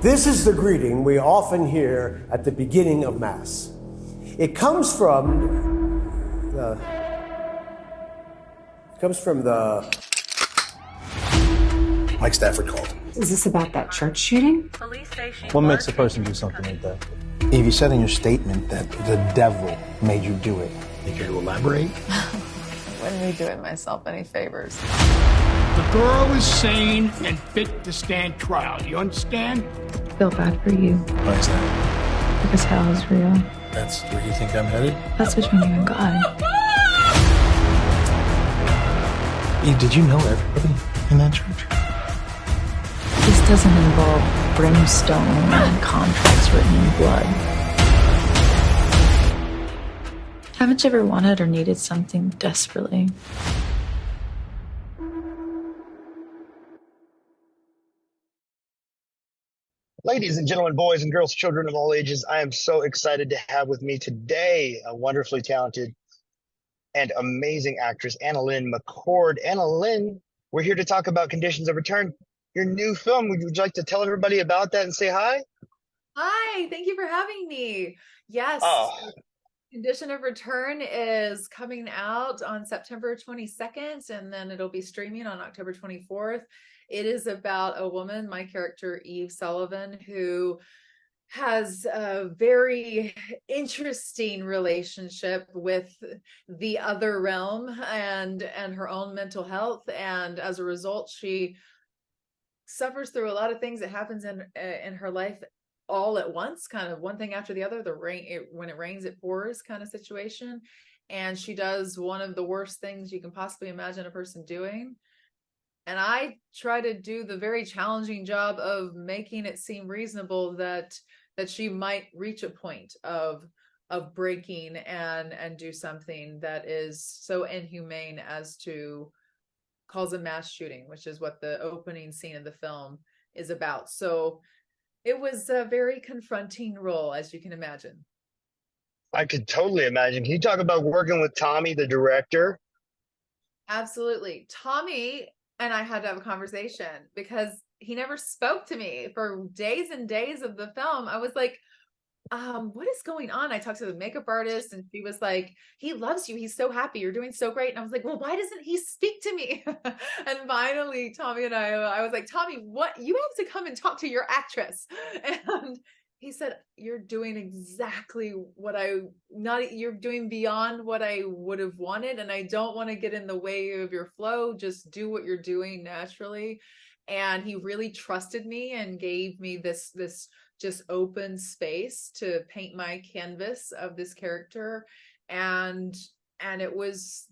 This is the greeting we often hear at the beginning of Mass. It comes from the Mike Stafford called. Is this about that church shooting? What makes a person do something like that? Eve, you said in your statement that the devil made you do it. You care to elaborate? Wouldn't be doing myself any favors. The girl is sane and fit to stand trial. You understand? I feel bad for you. Why is that? Because hell is real. That's where you think I'm headed? That's between you and God. Eve, did you know everybody in that church? This doesn't involve brimstone and contracts written in blood. Haven't you ever wanted or needed something desperately? Ladies and gentlemen, boys and girls, children of all ages, I am so excited to have with me today a wonderfully talented and amazing actress, AnnaLynne McCord. AnnaLynne, we're here to talk about Conditions of Return, your new film. Would you like to tell everybody about that and say hi? Hi, thank you for having me. Yes, Oh, Condition of Return is coming out on September 22nd, and then it'll be streaming on October 24th. It is about a woman, my character, Eve Sullivan, who has a very interesting relationship with the other realm and her own mental health. And as a result, she suffers through a lot of things that happens in her life all at once, kind of one thing after the other. When it rains, it pours kind of situation. And she does one of the worst things you can possibly imagine a person doing. And I try to do the very challenging job of making it seem reasonable that she might reach a point of breaking and do something that is so inhumane as to cause a mass shooting, which is what the opening scene of the film is about. So it was a very confronting role, as you can imagine. I could totally imagine. Can you talk about working with Tommy, the director? Absolutely. Tommy and I had to have a conversation because he never spoke to me for days and days of the film. I was like, what is going on? I talked to the makeup artist and she was like, he loves you. He's so happy. You're doing so great. And I was like, well, why doesn't he speak to me? And finally, Tommy and I was like, Tommy, what? You have to come and talk to your actress. And he said, you're doing exactly what you're doing beyond what I would have wanted. And I don't want to get in the way of your flow. Just do what you're doing naturally. And he really trusted me and gave me this just open space to paint my canvas of this character. And that was,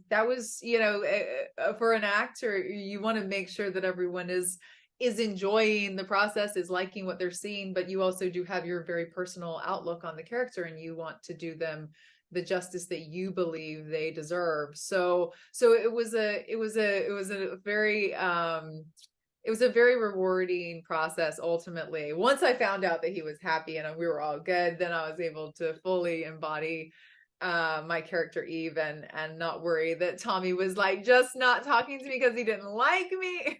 for an actor, you want to make sure that everyone is enjoying the process, is liking what they're seeing, but you also do have your very personal outlook on the character and you want to do them the justice that you believe they deserve. So it was a very rewarding process. Ultimately, once I found out that he was happy and we were all good, then I was able to fully embody my character Eve and not worry that Tommy was like just not talking to me because he didn't like me.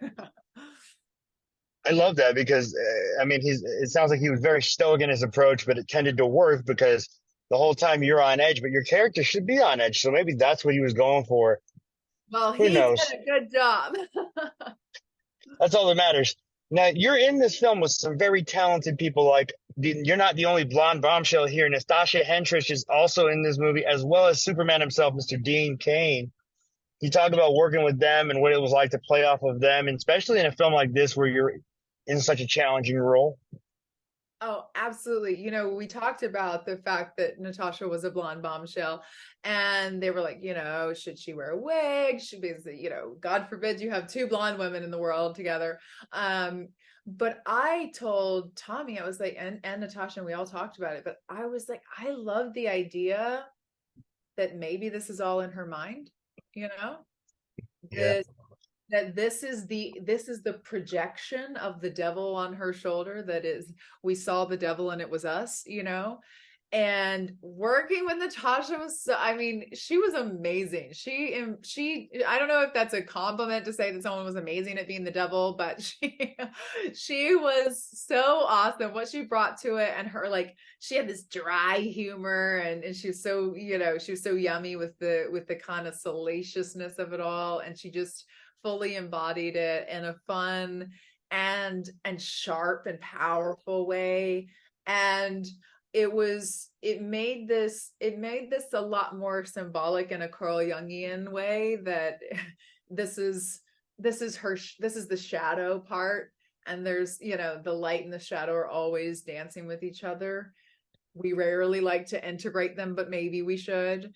I love that because, it sounds like he was very stoic in his approach, but it tended to work because the whole time you're on edge, but your character should be on edge. So maybe that's what he was going for. Well, Who he did knows? a good job. That's all that matters. Now, you're in this film with some very talented people. Like, you're not the only blonde bombshell here. Nastasia Henstridge is also in this movie, as well as Superman himself, Mr. Dean Cain. You talk about working with them and what it was like to play off of them, and especially in a film like this where you're in such a challenging role. Oh, absolutely. We talked about the fact that Natasha was a blonde bombshell and they were like, should she wear a wig? Should be, God forbid you have two blonde women in the world together. But I told Tommy, I was like, and Natasha, and we all talked about it, but I was like, I love the idea that maybe this is all in her mind, Yeah. that this is the projection of the devil on her shoulder. That is, we saw the devil and it was us, And working with Natasha was so, I mean, she was amazing. I don't know if that's a compliment to say that someone was amazing at being the devil, but she was so awesome. What she brought to it, and her, like, she had this dry humor, and she was so, she was so yummy with the kind of salaciousness of it all. And she just fully embodied it in a fun and sharp and powerful way. And it made this a lot more symbolic in a Carl Jungian way, that this is the shadow part, and there's, the light and the shadow are always dancing with each other. We rarely like to integrate them, but maybe we should.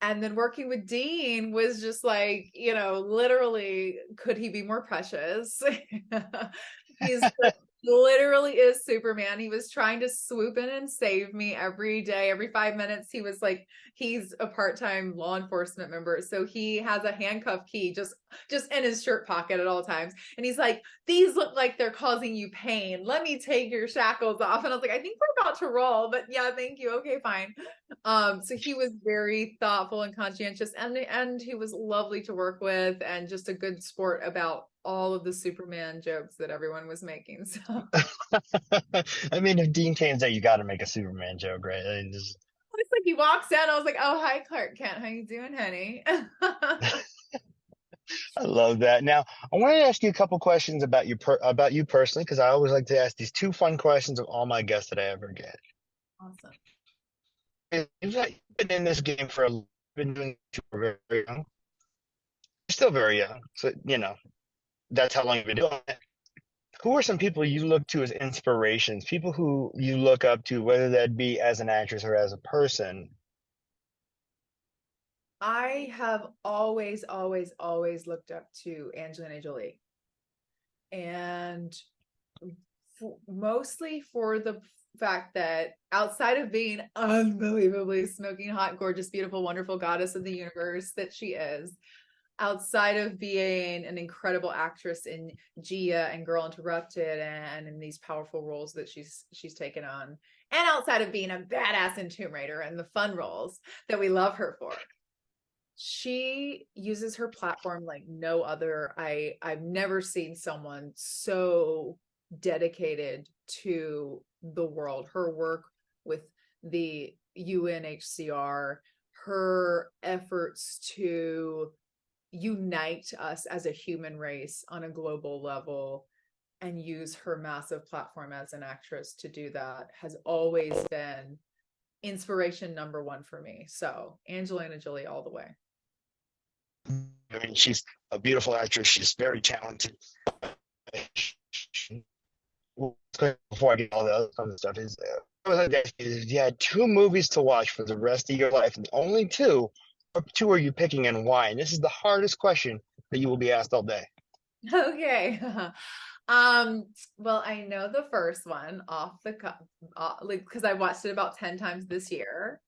And then working with Dean was just like, literally, could he be more precious? He's literally is Superman. He was trying to swoop in and save me every day, every 5 minutes. He was like, he's a part-time law enforcement member, so he has a handcuff key just in his shirt pocket at all times. And he's like, these look like they're causing you pain. Let me take your shackles off. And I was like, I think we're about to roll, but yeah, thank you. Okay, fine. So he was very thoughtful and conscientious, and he was lovely to work with, and just a good sport about all of the Superman jokes that everyone was making. So I mean, if Dean Kane's there, you got to make a Superman joke, right? it's like he walks in, I was like, oh, hi, Clark Kent, how you doing, honey? I love that. Now, I wanted to ask you a couple questions about you personally, because I always like to ask these two fun questions of all my guests that I ever get. Awesome. You've been in this game been doing it for very, very young. You're still very young, so that's how long you've been doing it. Who are some people you look to as inspirations? People who you look up to, whether that be as an actress or as a person? I have always, always, always looked up to Angelina Jolie, and mostly for the fact that outside of being unbelievably smoking hot, gorgeous, beautiful, wonderful goddess of the universe that she is, outside of being an incredible actress in Gia and Girl Interrupted and in these powerful roles that she's taken on, and outside of being a badass in Tomb Raider and the fun roles that we love her for, she uses her platform like no other. I've never seen someone so dedicated to the world. Her work with the UNHCR, her efforts to unite us as a human race on a global level, and use her massive platform as an actress to do that, has always been inspiration number one for me. So Angelina Jolie all the way. I mean, she's a beautiful actress. She's very talented. Before I get all the other fun stuff, if you had two movies to watch for the rest of your life, and only two, what two are you picking and why? And this is the hardest question that you will be asked all day. Okay. Well, I know the first one off the cuff, because I watched it about 10 times this year.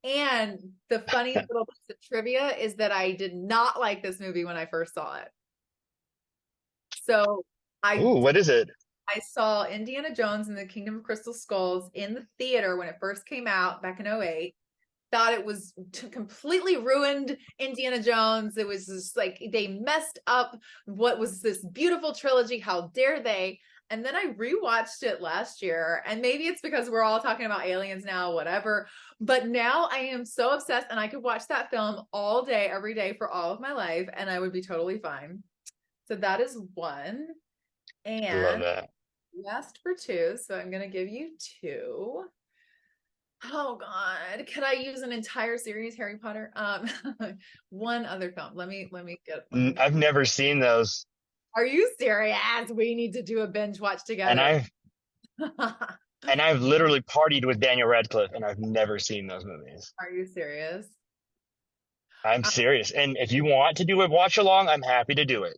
And the funny little piece of trivia is that I did not like this movie when I first saw it. So What is it? I saw Indiana Jones and the Kingdom of Crystal Skulls in the theater when it first came out back in 2008. Thought it was completely ruined Indiana Jones. It was just like they messed up what was this beautiful trilogy. How dare they? And then I rewatched it last year, and maybe it's because we're all talking about aliens now, whatever. But now I am so obsessed, and I could watch that film all day, every day for all of my life, and I would be totally fine. So that is one. And I love that. you asked for two, so I'm going to give you two. Oh God, could I use an entire series, Harry Potter? One other film. Let me get one. I've never seen those. Are you serious? We need to do a binge watch together. And I've literally partied with Daniel Radcliffe, and I've never seen those movies. Are you serious? I'm serious. And if you want to do a watch along, I'm happy to do it.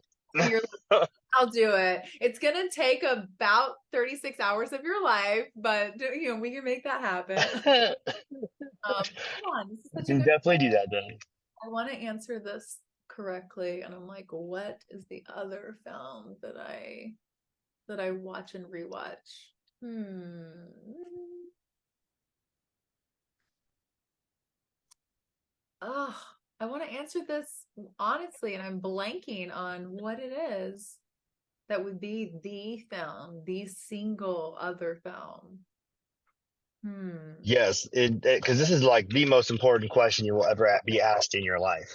I'll do it. It's gonna take about 36 hours of your life, but we can make that happen. Come on, this is such a good definitely question. do that then. I want to answer this correctly, and I'm like, what is the other film that I watch and rewatch? Oh, I want to answer this honestly, and I'm blanking on what it is that would be the film, the single other film. Yes, because this is like the most important question you will ever be asked in your life.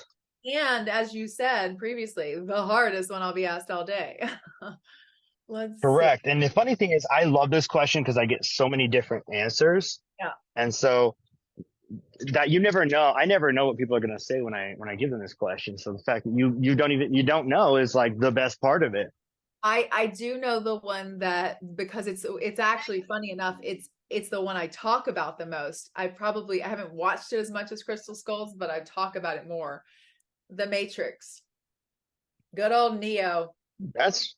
And as you said previously, the hardest one I'll be asked all day. Let's see. Correct. And the funny thing is, I love this question because I get so many different answers. Yeah. And so that you never know. I never know what people are going to say when I give them this question. So the fact that you don't know is like the best part of it. I do know the one that, because it's actually funny enough, it's the one I talk about the most. I haven't watched it as much as Crystal Skulls, but I talk about it more. The Matrix. Good old Neo. That's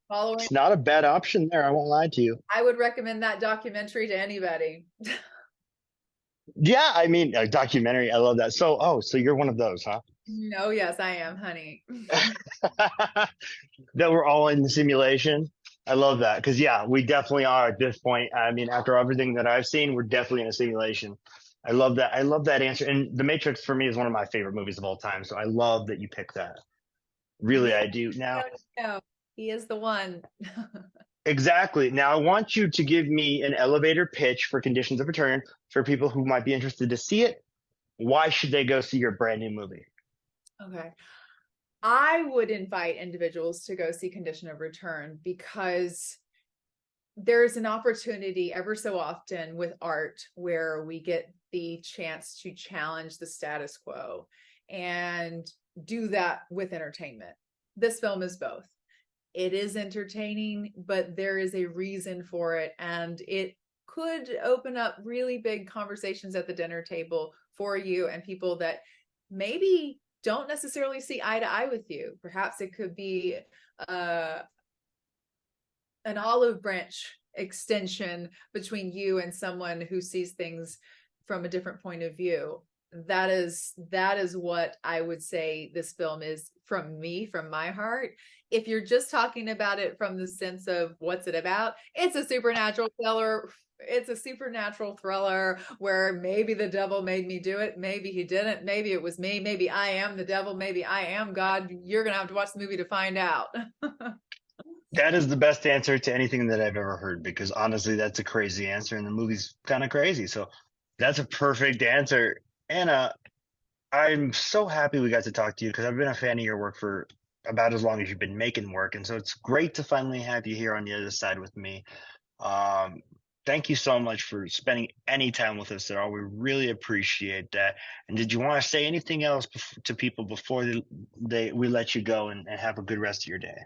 Following. It's not a bad option there. I won't lie to you. I would recommend that documentary to anybody. Yeah, I mean, a documentary. I love that. So you're one of those, huh? No, yes, I am, honey. That we're all in the simulation. I love that because yeah, we definitely are at this point. I mean, after everything that I've seen, we're definitely in a simulation. I love that. I love that answer. And The Matrix for me is one of my favorite movies of all time. So I love that you picked that. Really, I do. Now, No, he is the one. exactly. Now, I want you to give me an elevator pitch for Conditions of Return for people who might be interested to see it. Why should they go see your brand new movie? Okay. I would invite individuals to go see Condition of Return because there's an opportunity ever so often with art where we get the chance to challenge the status quo and do that with entertainment. This film is both. It is entertaining, but there is a reason for it, and it could open up really big conversations at the dinner table for you and people that maybe don't necessarily see eye to eye with you. Perhaps it could be an olive branch extension between you and someone who sees things from a different point of view. That is what I would say this film is from me, from my heart. If you're just talking about it from the sense of what's it about, it's a supernatural thriller. It's a supernatural thriller where maybe the devil made me do it. Maybe he didn't. Maybe it was me. Maybe I am the devil. Maybe I am God. You're going to have to watch the movie to find out. That is the best answer to anything that I've ever heard because honestly, that's a crazy answer and the movie's kind of crazy. So that's a perfect answer. Anna, I'm so happy we got to talk to you because I've been a fan of your work for about as long as you've been making work. And so it's great to finally have you here on the other side with me. Thank you so much for spending any time with us at all. We really appreciate that. And did you want to say anything else to people before we let you go and have a good rest of your day?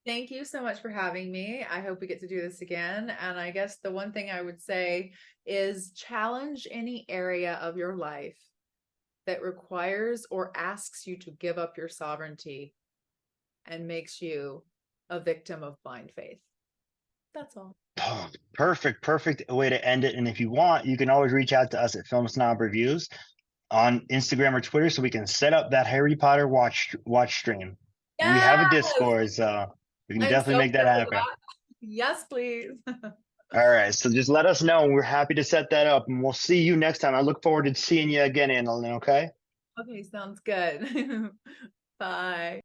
Thank you so much for having me. I hope we get to do this again. And I guess the one thing I would say is challenge any area of your life that requires or asks you to give up your sovereignty and makes you a victim of blind faith. That's all. Oh, perfect way to end it. And if you want, you can always reach out to us at Film Snob Reviews on Instagram or Twitter so we can set up that Harry Potter watch stream. Yes! We have a Discord, so we can definitely make that happen. Yes, please. All right, so just let us know, and we're happy to set that up, and we'll see you next time. I look forward to seeing you again, AnnaLynne, okay? Okay, sounds good. Bye.